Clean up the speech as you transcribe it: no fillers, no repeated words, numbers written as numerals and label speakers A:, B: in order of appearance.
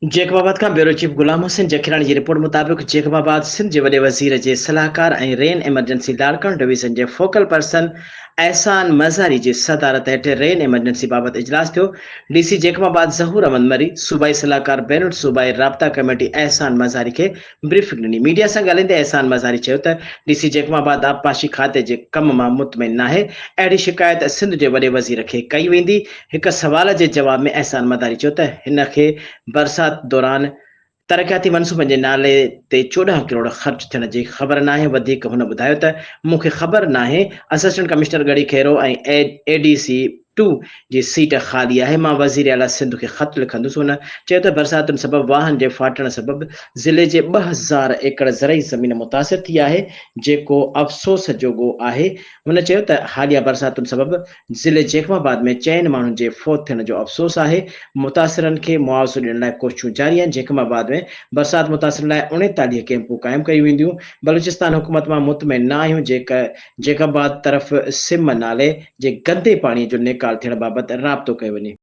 A: जेकबाबाद का bureau chief Ghulam Hussain जखीरानी की report मुताबिक जेकबाबाद सिंध के वॾे वज़ीर के सलाहकार ऐं रेन एमरजेंसी लाड़काणा डिवीज़न के फोकल पर्सन एहसान मज़ारी की सदारत हेठ रेन एमरजेंसी बाबत इजलास थियो। डीसी जेकबाबाद ज़हूर अहमद मरी सूबाई सलाहकार बैनुल सूबाई राब्ता कमेटी एहसान मज़ारी के ब्रीफिंग ॾिनी। मीडिया से ॻाल्हाईंदे एहसान मज़ारी चयो त डीसी जेकबाबाद आबपाशी खाते के कम मां मुतमिन नाहे। अहिड़ी शिकायत सिंध के वॾे वज़ीर खे कई वेंदी। हिक सवाल के जवाब में एहसान मज़ारी चयो त हिन खे बरसात दौरान तरक़ियाती मनसूबनि जे नाले ते 14 करोड़ ख़र्च थियण जी ख़बर नाहे। वधीक हुन ॿुधायो त मूंखे ख़बर नाहे। असिस्टेंट कमिश्नर ॻड़ी खैरो ऐं एडीसी 2 जी सीट ख़ाली आहे। मां वज़ीर आला सिंध खे ख़त लिखंदुसि। हुन चयो त बरसातुनि सबबि वाहन जे फाटण सबबि ज़िले जे 2000 एकड़ ज़रई ज़मीन मुतासिर थी आहे, जेको अफ़सोस जोॻो आहे। हुन चयो त हालिया बरसातुनि सबबि ज़िले जेकबाबाद में 4 माण्हुनि जे फौत थियण जो अफ़सोस आहे। मुतासिरनि खे मुआवज़ो ॾियण लाइ कोशिशूं जारी आहिनि। जेकबाबाद में बरसात मुतासिर लाइ 39 कैंपूं क़ाइमु कयूं वेंदियूं। बलूचिस्तान हुकूमत मां मुतमिन न आहियूं। जेकबाबाद तरफ़ सिम नाले जे गंदे पाणीअ जो निकाल थियण बाबति राब्तो कयो वञे।